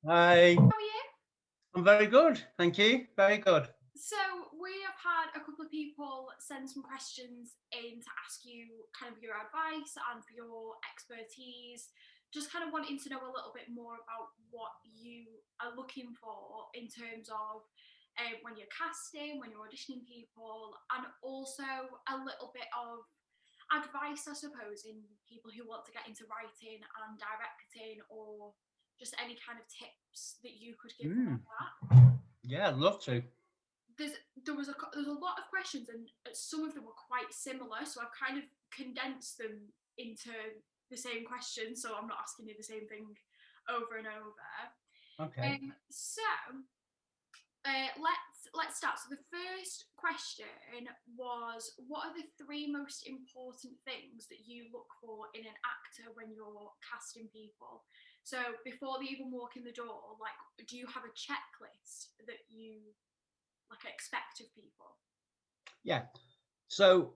Hi, How are you? I'm very good, thank you. Very good. So we have had a couple of people send some questions in to ask you kind of your advice and for your expertise. Just kind of wanting to know a little bit more about what you are looking for in terms of when you're casting, when you're auditioning people, and also a little bit of advice, I suppose, in people who want to get into writing and directing, or just any kind of tips that you could give them Mm, on that. yeah, I'd love to. there's there was a lot of questions, and some of them were quite similar, so I've kind of condensed them into the same question, so I'm not asking you the same thing over and over. Okay. So let's start. So the first question was, what are the three most important things that you look for in an actor when you're casting people? So before they even walk in the door, like, do you have a checklist that you like expect of people? Yeah. So,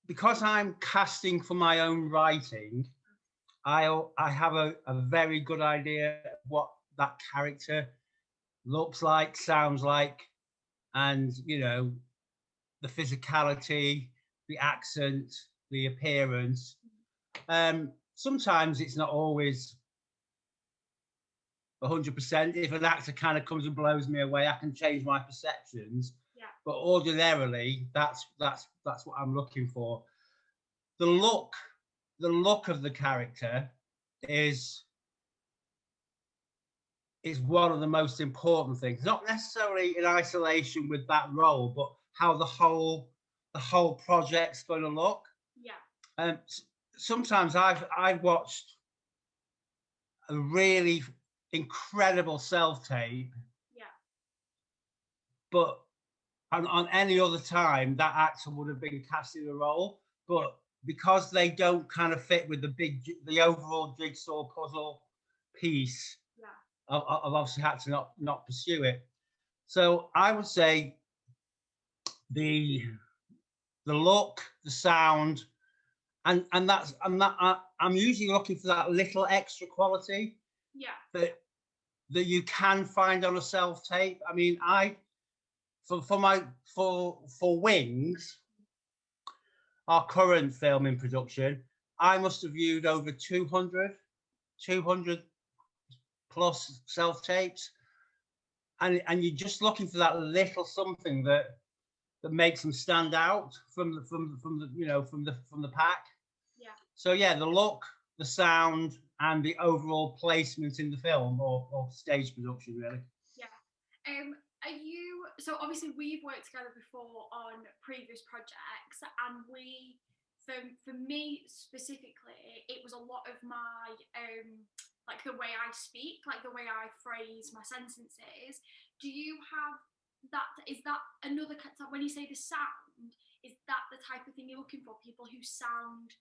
because I'm casting for my own writing, I have a very good idea of what that character looks like, sounds like, and the physicality, the accent, the appearance. Sometimes it's not always 100%. If an actor kind of comes and blows me away, I can change my perceptions. Yeah. But ordinarily, that's what I'm looking for. The look, the look of the character is is one of the most important things. Not necessarily in isolation with that role, but how the whole project's going to look. Yeah. And sometimes I've watched a really incredible self tape, Yeah. but on any other time that actor would have been cast in a role, Yeah. but because they don't kind of fit with the overall jigsaw puzzle piece, Yeah. I've obviously had to not pursue it. So I would say the the look, the sound, and I'm usually looking for that little extra quality Yeah. that you can find on a self tape. I mean, I for my for Wings, our current film in production, I must have viewed over 200 plus self tapes, and you're just looking for that little something that makes them stand out from the from the pack. Yeah. So yeah, the look, the sound, and the overall placement in the film or stage production, really. Yeah. Are you, so obviously we've worked together before on previous projects, and for me specifically, it was a lot of my like the way I speak, like the way I phrase my sentences. Do you have that? Is that another when you say the sound? Is that the type of thing you're looking for? People who sound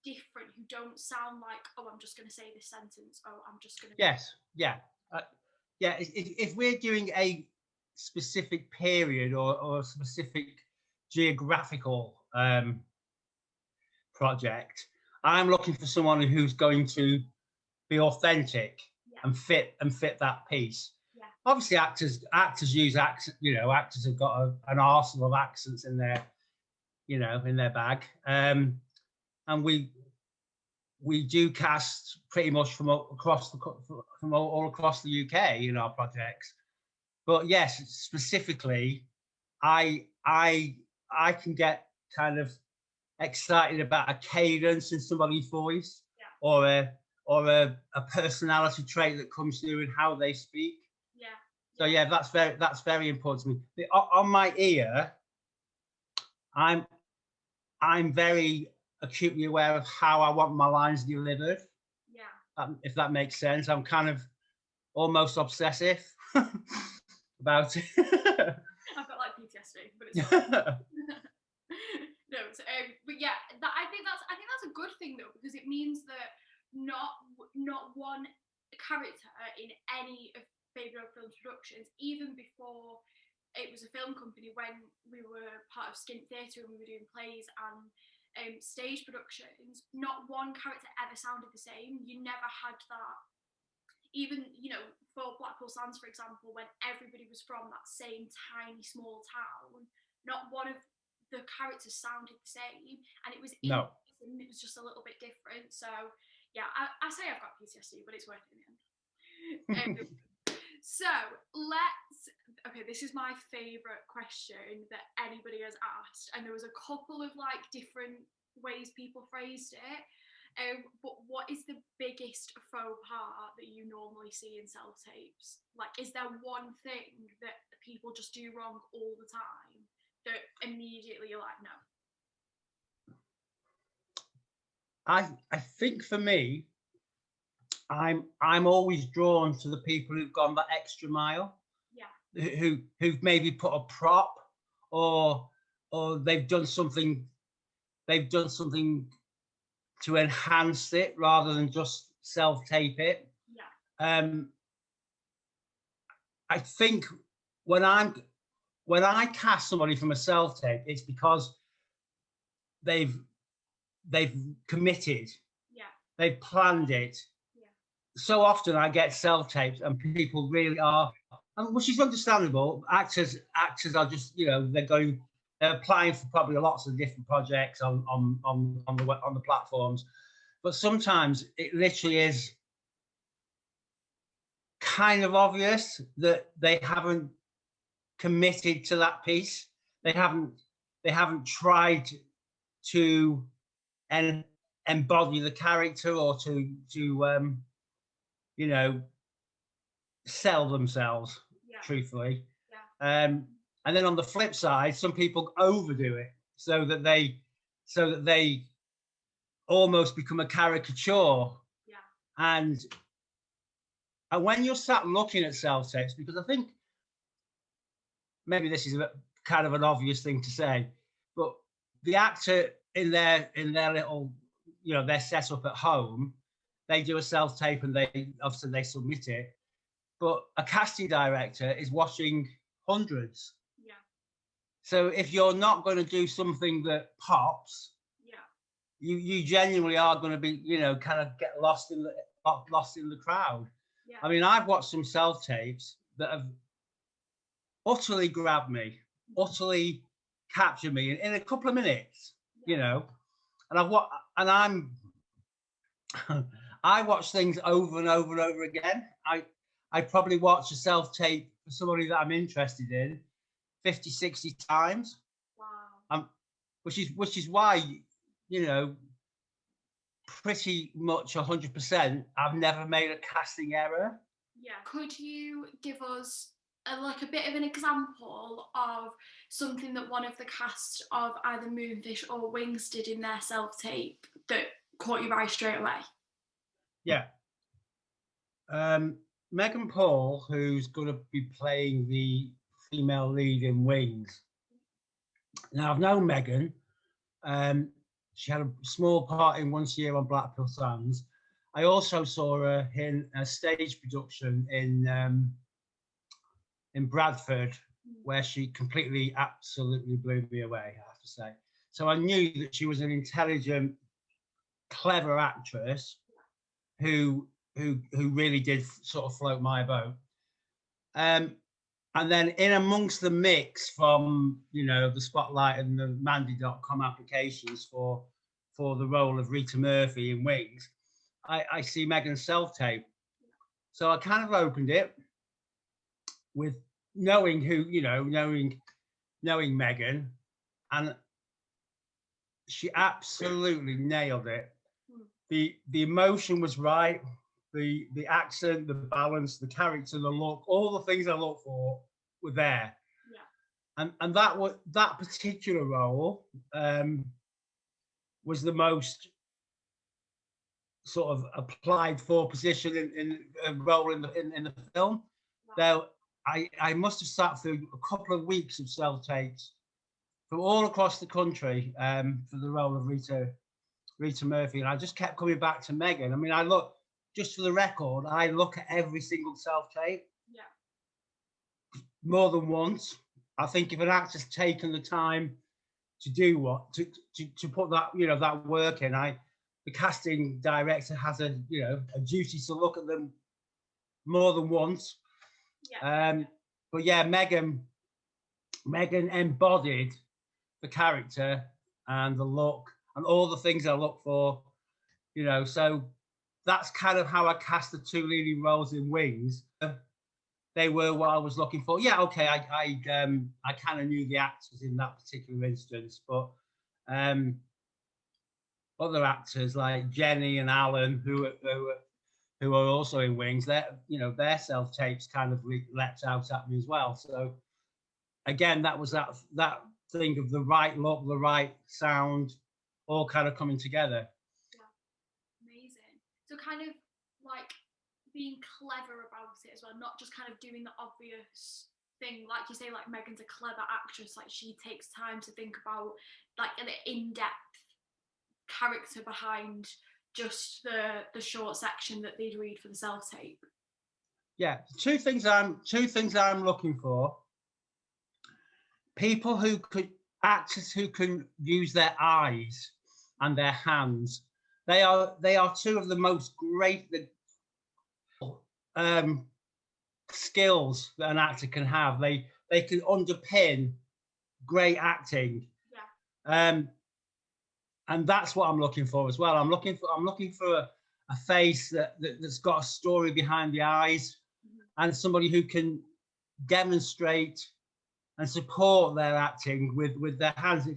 different, who don't sound like, oh, I'm just going to say this sentence, oh, I'm just going to. Yes, yeah, uh, yeah. If we're doing a specific period or a specific geographical project, I'm looking for someone who's going to be authentic Yeah. and fit that piece. Yeah. Obviously, actors use accent. Actors have got an arsenal of accents in their bag, and we do cast pretty much from all across the UK in our projects. But yes, specifically, I can get kind of excited about a cadence in somebody's voice, Yeah. or a personality trait that comes through in how they speak. Yeah. So Yeah. yeah, that's very important to me. On my ear, I'm I'm very acutely aware of how I want my lines delivered. Yeah. If that makes sense, I'm kind of almost obsessive about it. I've got like PTSD, but it's fine. No, but yeah, I think that's a good thing though, because it means that not one character in any of Favourite Film Productions, even before it was a film company, when we were part of Skint Theatre and we were doing plays and stage productions, not one character ever sounded the same. You never had that even, you know, for Blackpool Sands, for example, when everybody was from that same tiny small town, not one of the characters sounded the same, and it was No. it was just a little bit different. So yeah, I say I've got PTSD, but it's worth it in the end. So okay, this is my favourite question that anybody has asked, and there was a couple of like different ways people phrased it. But what is the biggest faux pas that you normally see in self-tapes? Like, is there one thing that people just do wrong all the time that immediately you're like, no? I think for me, I'm always drawn to the people who've gone that extra mile. Yeah. Who've maybe put a prop, or they've done something to enhance it rather than just self-tape it. Yeah. I think when I cast somebody from a self-tape, it's because they've committed. Yeah. They've planned it. Yeah. So often I get self-tapes and people really are, which is understandable. Actors are just, you know, they're applying for probably lots of different projects on the platforms, but sometimes it literally is kind of obvious that they haven't committed to that piece. They haven't tried to embody the character, or to you know, sell themselves. Yeah. Truthfully. Yeah. And then on the flip side, some people overdo it so that they almost become a caricature. Yeah. And when you're sat looking at self-tapes, because I think maybe this is kind of an obvious thing to say, but the actor in their little, you know, their setup at home, they do a self-tape and they submit it. But a casting director is watching hundreds. Yeah. So if you're not going to do something that pops, yeah, you genuinely are going to be, you know, kind of get lost in the crowd. Yeah. I mean, I've watched some self-tapes that have utterly grabbed me, utterly captured me in a couple of minutes, you know. And I watch things over and over and over again. I probably watch a self-tape for somebody that I'm interested in 50, 60 times. Wow. Which is why, you know, pretty much 100%, I've never made a casting error. Yeah. Could you give us like a bit of an example of something that one of the cast of either Moonfish or Wings did in their self-tape that caught your eye straight away? Yeah. Megan Paul, who's going to be playing the female lead in Wings. Now, I've known Megan. She had a small part in Once a Year on Blackpool Sands. I also saw her in a stage production in Bradford, where she completely, absolutely blew me away, I have to say. So I knew that she was an intelligent, clever actress who really did sort of float my boat. And then in amongst the mix from, you know, the Spotlight and the Mandy.com applications for the role of Rita Murphy in Wings, I see Megan's self-tape. So I kind of opened it with knowing who, you know, knowing Megan, and she absolutely nailed it. The emotion was right, the accent, the balance, the character, the look, all the things I look for were there. Yeah. And that particular role was the most sort of applied for position in a role in the film. Wow. Now I must have sat through a couple of weeks of self-tapes from all across the country for the role of Rita Murphy, and I just kept coming back to Megan. I mean, I look, just for the record, I look at every single self-tape. Yeah. More than once. I think if an actor's taken the time to do to put that, you know, that work in, the casting director has a duty to look at them more than once. Yeah. But yeah, Megan embodied the character and the look and all the things I look for, you know. So that's kind of how I cast the two leading roles in Wings. They were what I was looking for. Yeah, okay, I kind of knew the actors in that particular instance, but other actors like Jenny and Alan, who are also in Wings, their self tapes kind of leapt out at me as well. So again, that was that thing of the right look, the right sound, all kind of coming together. Yeah, amazing. So kind of like being clever about it as well, not just kind of doing the obvious thing, like you say, like Megan's a clever actress, like she takes time to think about like an in-depth character behind just the short section that they'd read for the self-tape. Yeah, two things I'm looking for: people actors who can use their eyes and their hands. They are two of the most great skills that an actor can have. They can underpin great acting. Yeah. And that's what I'm looking for as well. I'm looking for a face that's got a story behind the eyes, and somebody who can demonstrate and support their acting with their hands.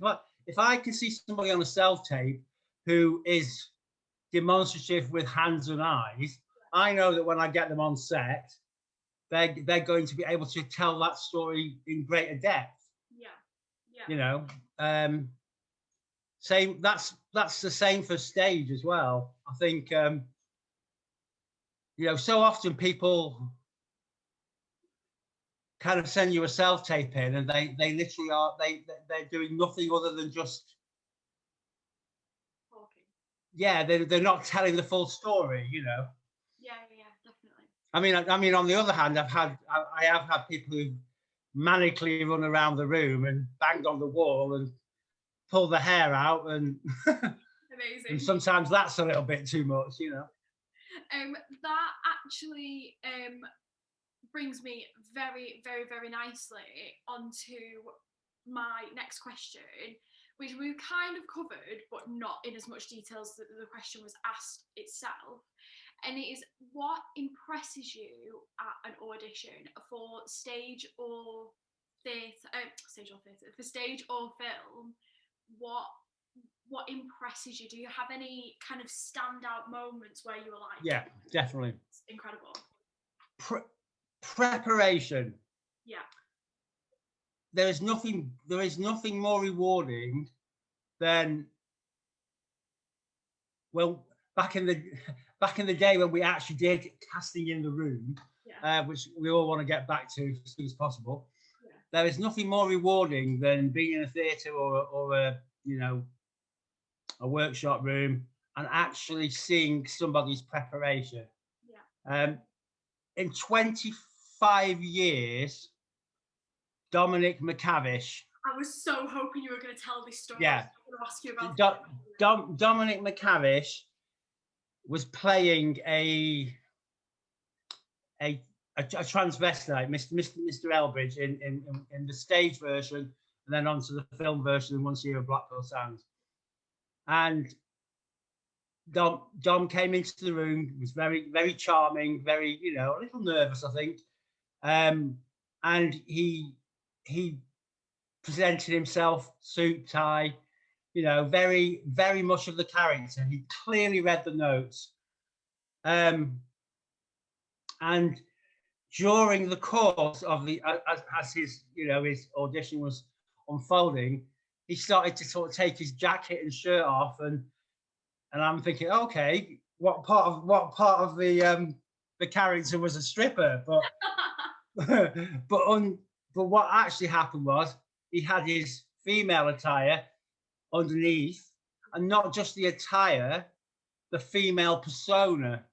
If I can see somebody on a self-tape who is demonstrative with hands and eyes, I know that when I get them on set, they're going to be able to tell that story in greater depth. Yeah. Yeah. You know, same. That's the same for stage as well. I think you know, so often people kind of send you a self-tape in, and they literally they're doing nothing other than just talking. Yeah, they're not telling the full story, you know. Yeah, definitely. I mean, on the other hand, I have had people who manically run around the room and banged on the wall and pull the hair out, and amazing. And sometimes that's a little bit too much, you know. That actually brings me very, very, very nicely onto my next question, which we've kind of covered, but not in as much detail as the question was asked itself. And it is, what impresses you at an audition for stage or theatre, for stage or film? What impresses you? Do you have any kind of standout moments where you were like, yeah, definitely, it's incredible? Preparation. Yeah. There is nothing more rewarding than, well, back in the day when we actually did casting in the room, which we all want to get back to as soon as possible. Yeah. There is nothing more rewarding than being in a theatre or a, you know, a workshop room and actually seeing somebody's preparation. Yeah. In 25 years, Dominic McCavish. I was so hoping you were going to tell this story. Yeah. I was going to ask you about Dominic McCavish was playing a transvestite, Mr. Elbridge, in the stage version, and then onto the film version once a year of Blackpool Sounds. And Dom came into the room, was very, very charming, very, you know, a little nervous, I think. And he presented himself, suit, tie, you know, very, very much of the character. He clearly read the notes. And during the course of as his, you know, his audition was unfolding, he started to sort of take his jacket and shirt off, and I'm thinking, okay, what part of the character was a stripper? But but what actually happened was he had his female attire underneath, and not just the attire, the female persona,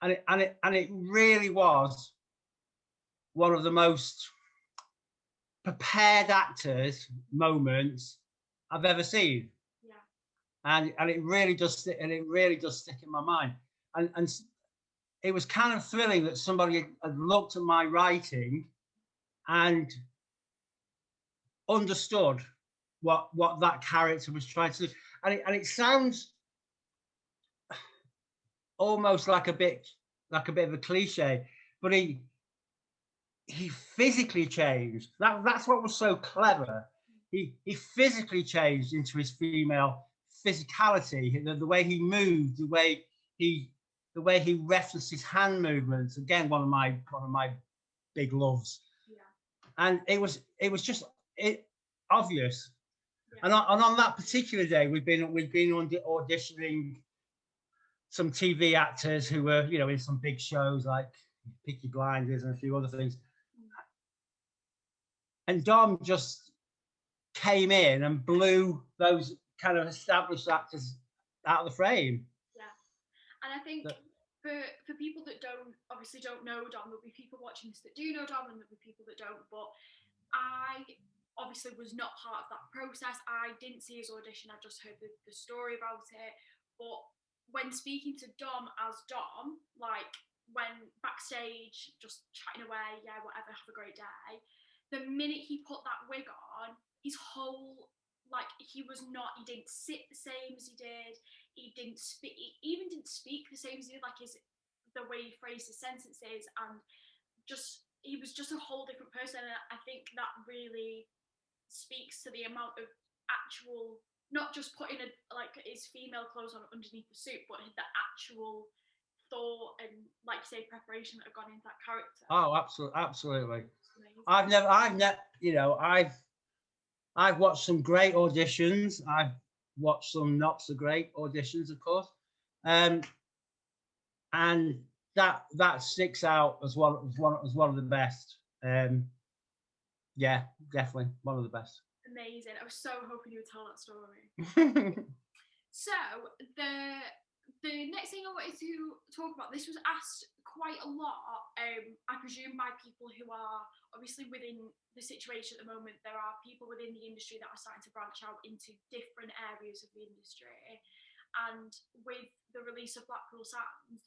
and it really was one of the most prepared actors moments I've ever seen. Yeah. And it really does stick in my mind. And it was kind of thrilling that somebody had looked at my writing and understood what that character was trying to do. And it sounds almost like a bit of a cliche, but he physically changed. That's what was so clever. He physically changed into his female physicality, the way he moved, the way he referenced his hand movements. Again, one of my big loves. Yeah. And it was just obvious. Yeah. And on that particular day, we've been auditioning some TV actors who were, you know, in some big shows like Peaky Blinders and a few other things. And Dom just came in and blew those kind of established actors out of the frame. Yeah. And I think for people that obviously don't know Dom, there'll be people watching this that do know Dom, and there'll be people that don't. But I obviously was not part of that process. I didn't see his audition. I just heard the story about it. But when speaking to Dom as Dom, like when backstage, just chatting away, yeah, whatever, have a great day. The minute he put that wig on, his whole, like, he didn't sit the same as he did. He even didn't speak the same as he did, like the way he phrased his sentences, and he was just a whole different person. And I think that really speaks to the amount of actual, not just putting his female clothes on underneath the suit, but the actual thought and, like you say, preparation that have gone into that character. Oh, absolutely. I've never, you know, I've watched some great auditions. I've watched some not so great auditions, of course, and that sticks out as one of the best. Yeah, definitely one of the best. Amazing. I was so hoping you would tell that story. So the next thing I wanted to talk about, this was asked quite a lot, I presume by people who are obviously within the situation at the moment. There are people within the industry that are starting to branch out into different areas of the industry. And with the release of Blackpool Sounds,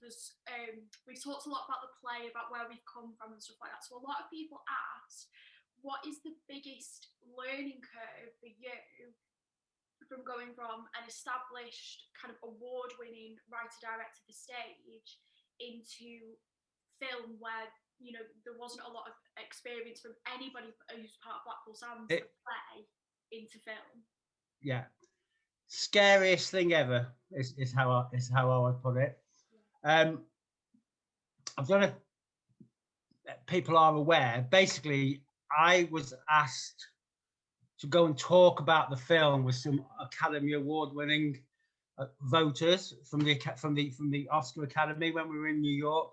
we've talked a lot about the play, about where we've come from and stuff like that. So a lot of people ask, what is the biggest learning curve for you from going from an established kind of award-winning writer-director for stage into film, where, you know, there wasn't a lot of experience from anybody who's part of Blackpool Sounds to play into film? Yeah, scariest thing ever is how I would put it. I don't know if people are aware. Basically, I was asked to go and talk about the film with some Academy Award-winning voters from the Oscar Academy when we were in New York.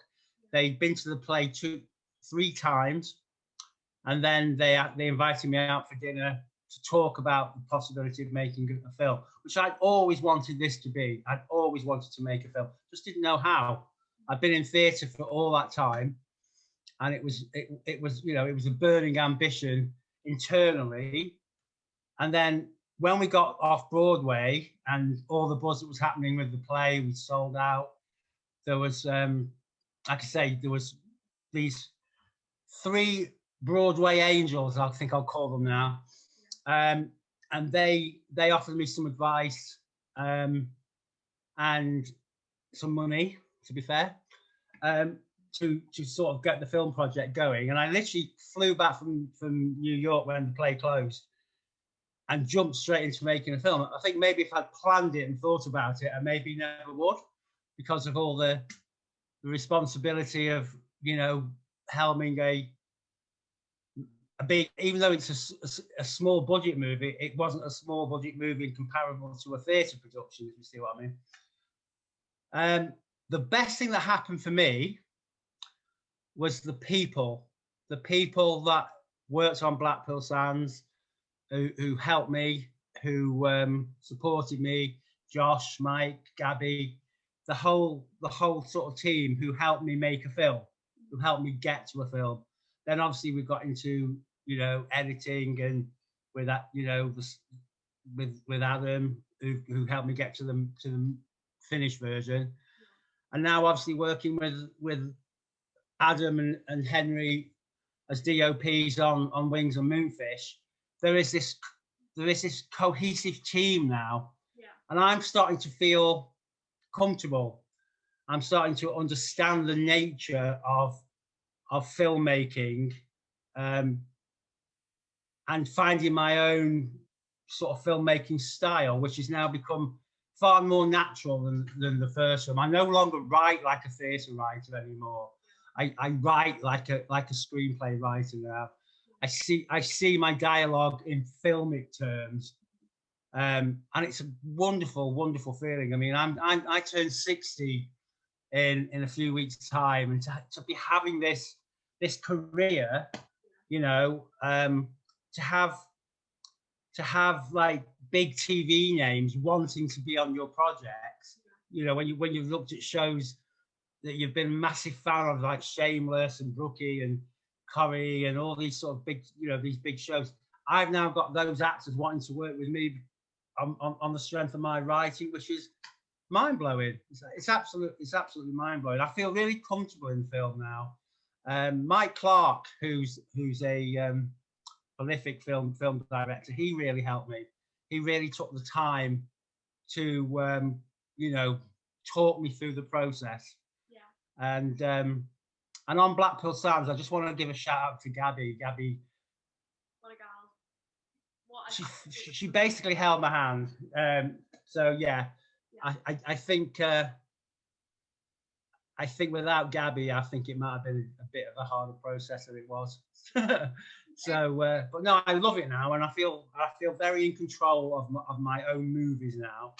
They'd been to the play 3 times, and then they invited me out for dinner to talk about the possibility of making a film, which I'd always wanted this to be. I'd always wanted to make a film, just didn't know how. I'd been in theatre for all that time, and it was you know, it was a burning ambition internally. And then when we got off Broadway and all the buzz that was happening with the play, we sold out. There was, like I say, there was these 3 Broadway angels, I think I'll call them now. And they offered me some advice and some money, to be fair, to sort of get the film project going. And I literally flew back from New York when the play closed and jumped straight into making a film. I think maybe if I'd planned it and thought about it, I maybe never would, because of all the responsibility of, you know, helming a big, even though it's a small budget movie, it wasn't a small budget movie comparable to a theatre production, if you see what I mean. The best thing that happened for me was the people that worked on Blackpool Sounds, who helped me, who supported me, Josh, Mike, Gabby, the whole sort of team who helped me make a film, who helped me get to a film. Then obviously we got into, you know, editing, and with that, you know, with Adam, who helped me get to the finished version. and now obviously working with Adam and Henry as DOPs on Wings and Moonfish, there is this cohesive team now, and I'm starting to feel comfortable. I'm starting to understand the nature of filmmaking, and finding my own sort of filmmaking style, which has now become far more natural than the first film. I no longer write like a theatre writer anymore. I write like a screenplay writer now. I see my dialogue in filmic terms, and it's a wonderful, wonderful feeling. I mean, I turn 60 in a few weeks' time, and to be having this career, you know, to have like big TV names wanting to be on your projects. You know, when you've looked at shows that you've been a massive fan of, like Shameless and Brookie and Corrie and all these sort of big, you know, these big shows. I've now got those actors wanting to work with me on the strength of my writing, which is mind blowing. It's absolutely mind blowing. I feel really comfortable in film now. Mike Clark, who's a prolific film director, he really helped me. He really took the time to you know, talk me through the process. And on Blackpool Sounds, I just want to give a shout out to Gabby. What a gal. What a she basically held my hand. So yeah. I think without Gabby, I think it might have been a bit of a harder process than it was. So, but no, I love it now, and I feel very in control of my own movies now.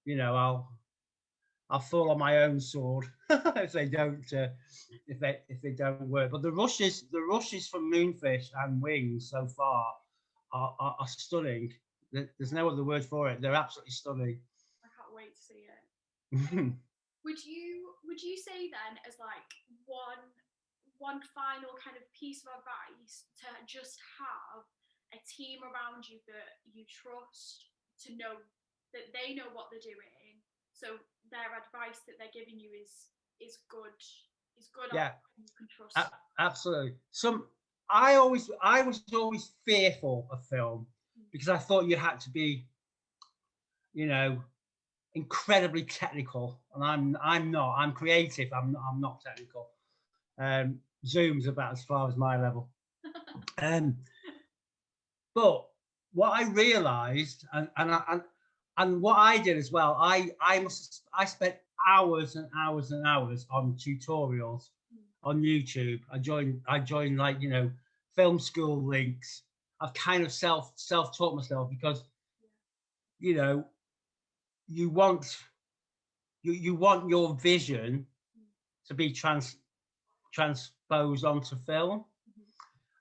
You know, I'll fall on my own sword if they don't work. But the rushes from Moonfish and Wings so far are stunning. There's no other word for it. They're absolutely stunning. I can't wait to see it. Would you say then, as like one final kind of piece of advice, to just have a team around you that you trust, to know that they know what they're doing, so their advice that they're giving you is good, Yeah, you can trust. Absolutely. I was always fearful of film, because I thought you had to be, you know, incredibly technical, and I'm not. I'm creative. I'm not technical. Zoom's about as far as my level. But what I realised, and what I did as well, I spent hours and hours and hours on tutorials on YouTube. I joined like, you know, film school links. I've kind of self-taught myself, because, you know, you want your vision to be transposed onto film.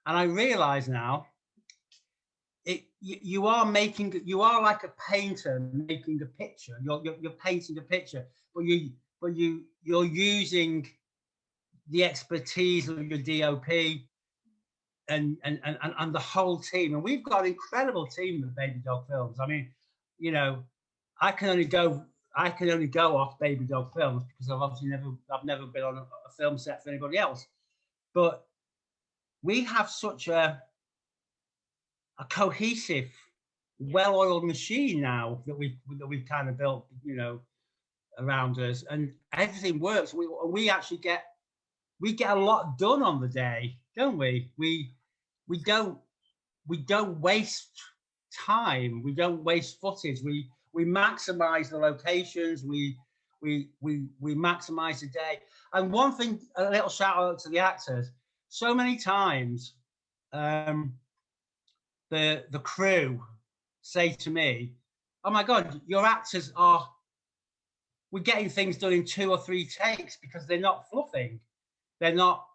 And I realize now, you are like a painter making a picture. You're painting a picture, but you're using the expertise of your DOP and the whole team. And we've got an incredible team at Baby Dog Films. I mean, you know, I can only go off Baby Dog Films, because I've never been on a film set for anybody else. But we have such a cohesive, well-oiled machine now that we've kind of built, you know, around us, and everything works. We actually get a lot done on the day, don't we? We don't waste time. We don't waste footage. We maximize the locations. We maximize the day. And one thing, a little shout out to the actors. So many times, the crew say to me, "Oh my God, your actors we're getting things done in 2 or 3 takes, because they're not fluffing. They're not,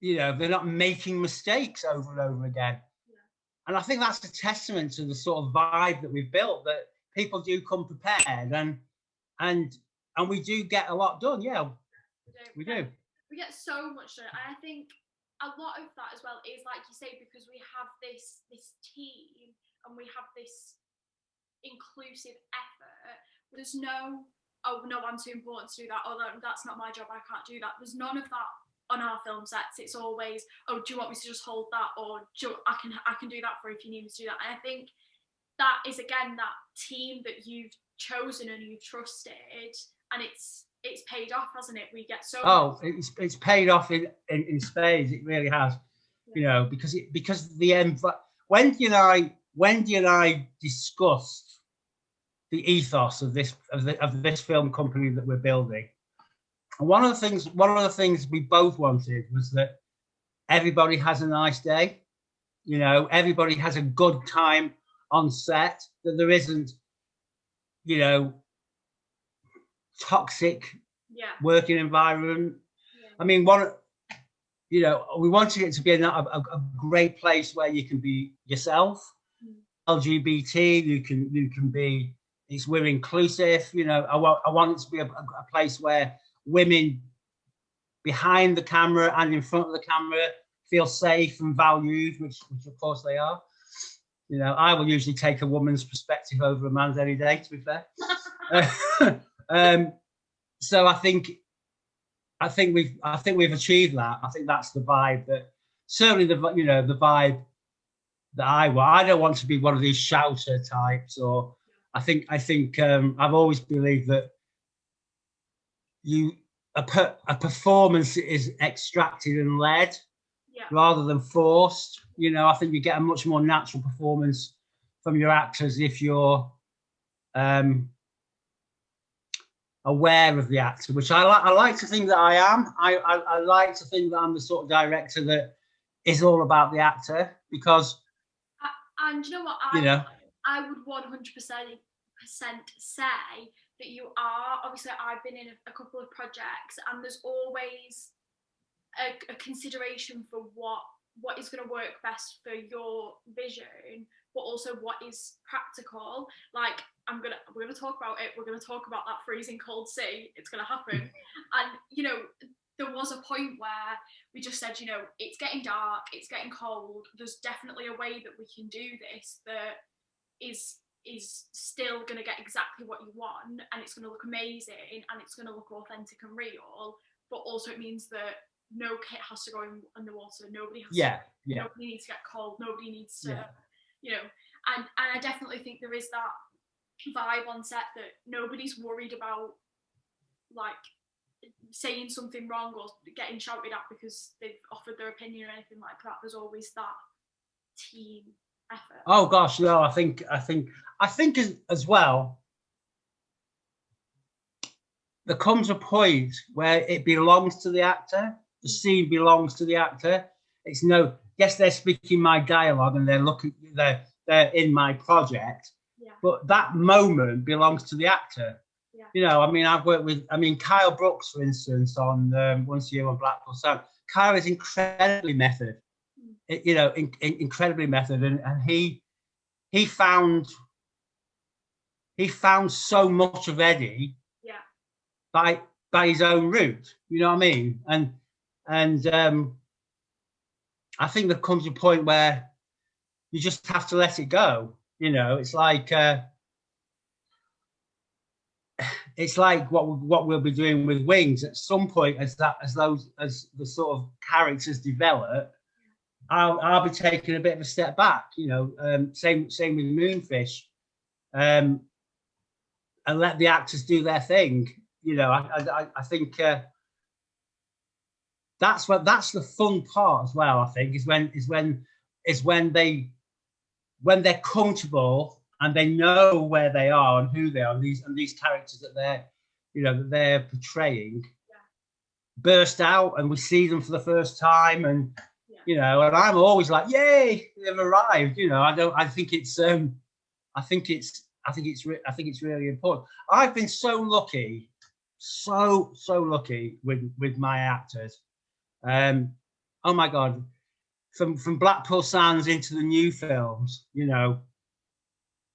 you know, they're not making mistakes over and over again." And I think that's a testament to the sort of vibe that we've built, that people do come prepared, and we do get a lot done. Yeah, we do. We get so much done. And I think a lot of that as well is, like you say, because we have this team and we have this inclusive effort, There's no, oh no, I'm too important to do that, or that's not my job, I can't do that. There's none of that on our film sets. It's always, oh, do you want me to just hold that, or I can do that for you if you need me to do that. And I think that is again that team that you've chosen and you've trusted, and it's paid off, hasn't it? We get so it's paid off in spades. It really has. Yeah. You know, because the end. Wendy and I discussed the ethos of this film company that we're building. And one of the things we both wanted was that everybody has a nice day. You know, everybody has a good time on set, that there isn't, you know, toxic working environment. Yeah. I mean, we wanted it to be a great place where you can be yourself, LGBT, you can be, we're inclusive, you know. I want it to be a place where women behind the camera and in front of the camera feel safe and valued, which of course they are. You know, I will usually take a woman's perspective over a man's any day, to be fair. So I think we've achieved that. I think that's the vibe that certainly the vibe that I want. I don't want to be one of these shouter types, or I think I've always believed that a performance is extracted and led rather than forced. You know, I think you get a much more natural performance from your actors if you're aware of the actor, which I like to think that I am. I like to think that I'm the sort of director that is all about the actor, because and you know what, I would 100% say that you are. Obviously, I've been in a couple of projects, and there's always a consideration for what is going to work best for your vision, but also what is practical. Like, we're gonna talk about it. We're gonna talk about that freezing cold sea. It's gonna happen. And you know, there was a point where we just said, you know, it's getting dark, it's getting cold. There's definitely a way that we can do this that is still gonna get exactly what you want, and it's gonna look amazing, and it's gonna look authentic and real. But also, it means that no kit has to go in the water. Nobody has to. Nobody needs to get cold. Nobody needs to, you know. And I definitely think there is that vibe on set that nobody's worried about, like, saying something wrong or getting shouted at because they've offered their opinion or anything like that. There's always that team effort. Oh gosh, no, I think as well, there comes a point where it belongs to the actor. The scene belongs to the actor. It's yes, they're speaking my dialogue and they're in my project, but that moment belongs to the actor. Yeah. You know, I mean, I've worked with, Kyle Brooks, for instance, on Once a Year on Blackpool Sound. Kyle is incredibly method, incredibly method, and he found so much of Eddie by his own route. You know what I mean? And I think there comes a point where you just have to let it go. You know, it's like what we'll be doing with Wings. At some point, as the sort of characters develop, I'll be taking a bit of a step back. You know, same with Moonfish, and let the actors do their thing. You know, I think that's the fun part as well. I think is when they're comfortable and they know where they are and who they are, and these characters that they're portraying burst out, and we see them for the first time, and you know, and I'm always like, yay, they've arrived. You know, I think it's really important. I've been so lucky, so lucky with my actors. Oh my God, from Blackpool Sands into the new films, you know,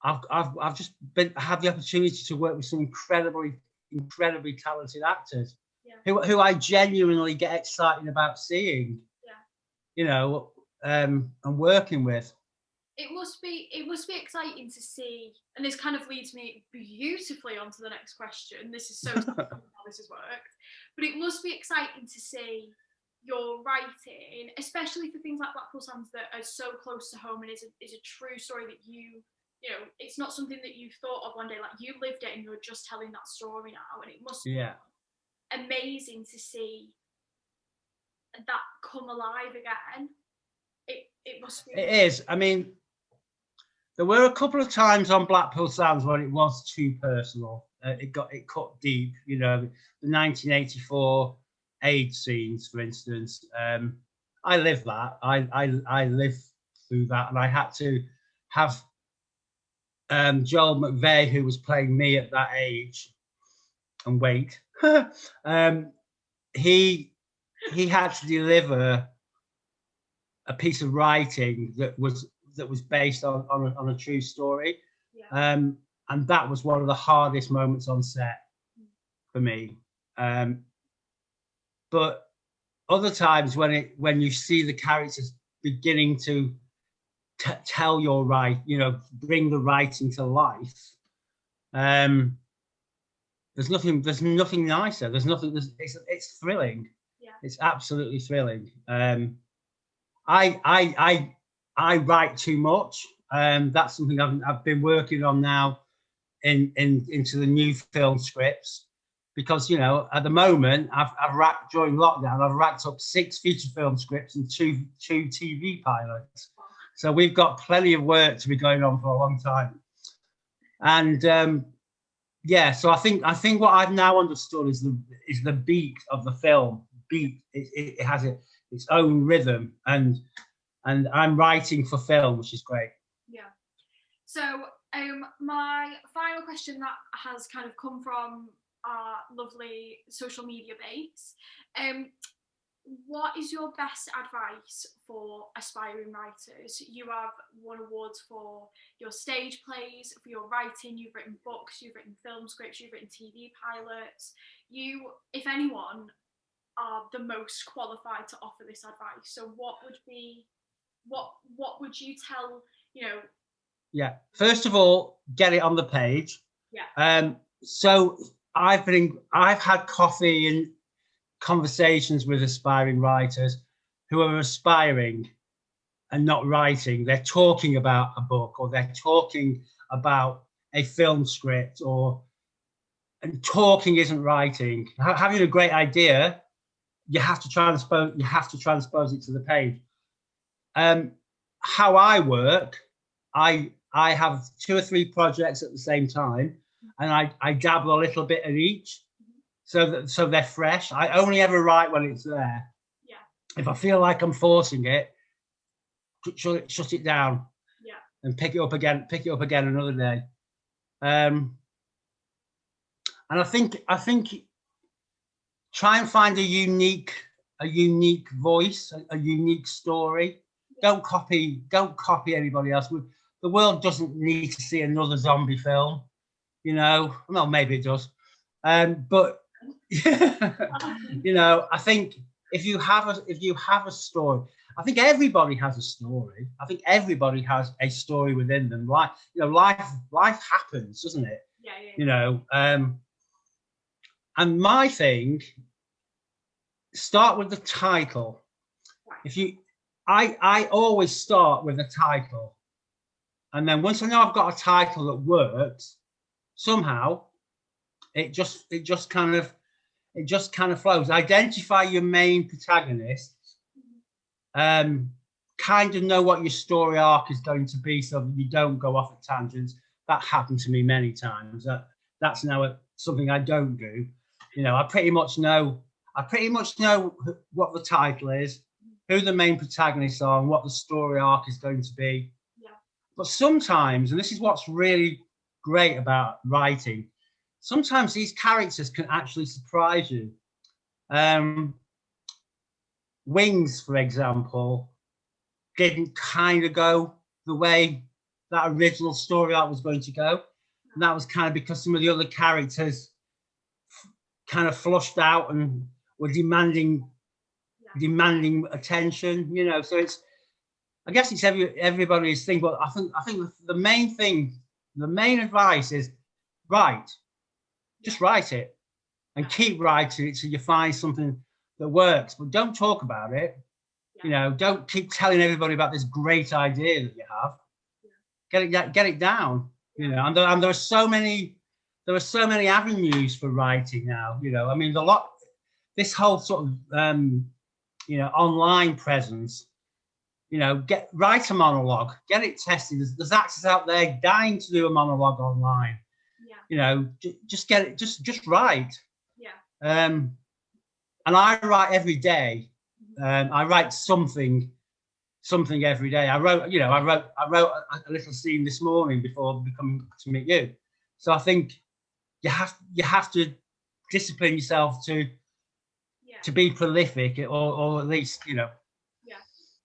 I've just had the opportunity to work with some incredibly talented actors who I genuinely get excited about seeing, you know, and working with. it must be exciting to see, and this kind of leads me beautifully onto the next question. This is so how this has worked, but it must be exciting to see your writing, especially for things like Blackpool Sounds that are so close to home and is a true story that you know, it's not something that you thought of one day, like you lived it and you're just telling that story now, and it must be amazing to see that come alive again. It must be. It is. I mean, there were a couple of times on Blackpool Sounds where it was too personal. It cut deep. You know, the 1984 AIDS scenes, for instance. I lived that. I lived through that, and I had to have Joel McVeigh, who was playing me at that age, and wait, he had to deliver a piece of writing that was based on a true story, and that was one of the hardest moments on set for me. But other times when you see the characters beginning to tell your bring the writing to life, there's nothing nicer. It's thrilling. It's absolutely thrilling. I write too much. That's something I've been working on now into the new film scripts, because at the moment I've racked during lockdown. I've racked up 6 feature film scripts and two TV pilots. So we've got plenty of work to be going on for a long time. And so I think what I've now understood is the beat of the film. It has its own rhythm, and I'm writing for film, which is great. Yeah. So my final question that has kind of come from our lovely social media base. What is your best advice for aspiring writers? You have won awards for your stage plays, for your writing. You've written books, you've written film scripts, you've written TV pilots. You, if anyone, are the most qualified to offer this advice. So what would you tell, Yeah. First of all, get it on the page. Yeah. So I've had coffee and conversations with aspiring writers who are aspiring and not writing. They're talking about a book, or they're talking about a film script, and talking isn't writing. Having a great idea, you have to transpose it to the page. How I work, I have 2 or 3 projects at the same time, and I dabble a little bit in each, so they're fresh. I only ever write when it's there. Yeah. If I feel like I'm forcing it, shut it down. Yeah. And pick it up again another day. And I think try and find a unique voice, a unique story. Don't copy anybody else. The world doesn't need to see another zombie film, Well, maybe it does, but I think if you have a story, I think everybody has a story. I think everybody has a story within them. Life happens, doesn't it? Yeah. And my thing, start with the title. I always start with a title, and then once I know I've got a title that works, somehow it just kind of flows. Identify your main protagonists, kind of know what your story arc is going to be, so that you don't go off at tangents. That happened to me many times. That's now something I don't do. I pretty much know what the title is, who the main protagonists are, and what the story arc is going to be. Yeah. But sometimes, and this is what's really great about writing, sometimes these characters can actually surprise you. Wings, for example, didn't kind of go the way that original story arc was going to go. And that was kind of because some of the other characters kind of flushed out and were demanding attention, So I guess it's everybody's thing, but I think the main thing, the main advice is write. Just write it and keep writing it till you find something that works. But don't talk about it. You know, don't keep telling everybody about this great idea that you have. Get it down. You know, and there are so many avenues for writing now. You know, I mean, this whole sort of you know, online presence. You know, write a monologue, get it tested. There's actors out there dying to do a monologue online. Yeah. You know, just get it, just write. Yeah. And I write every day. I write something every day. I wrote a little scene this morning before coming to meet you. So I think you have to discipline yourself to be prolific, or at least, you know.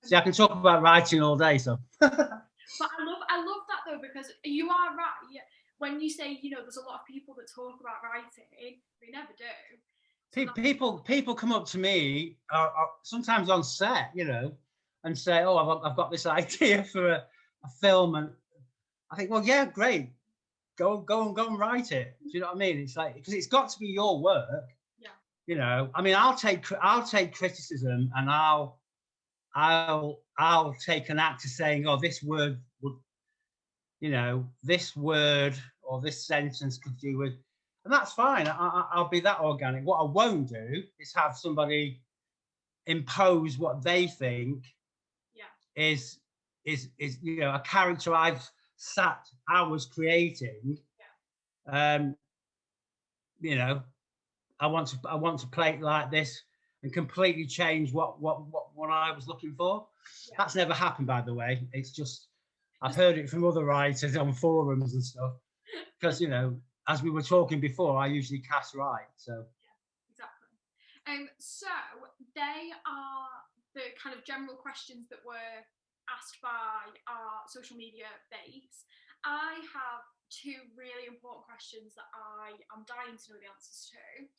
See, I can talk about writing all day, so. But I love that though, because you are right. Yeah. When you say, you know, there's a lot of people that talk about writing, they never do. So people come up to me, sometimes on set, you know, and say, "Oh, I've got this idea for a film," and I think, "Well, yeah, great, go and write it." Do you know what I mean? It's like, because it's got to be your work. Yeah. You know, I mean, I'll take criticism, and I'll take an actor saying, "Oh, this word would, you know, this word or this sentence could do with," and that's fine. I'll be that organic. What I won't do is have somebody impose what they think is you know, a character I've sat hours creating. You know, I want to play it like this and completely change what I was looking for. That's never happened, by the way. It's just, I've heard it from other writers on forums and stuff. Because, you know, as we were talking before, I usually cast right. So exactly. So they are the kind of general questions that were asked by our social media base. I have two really important questions that I am dying to know the answers to.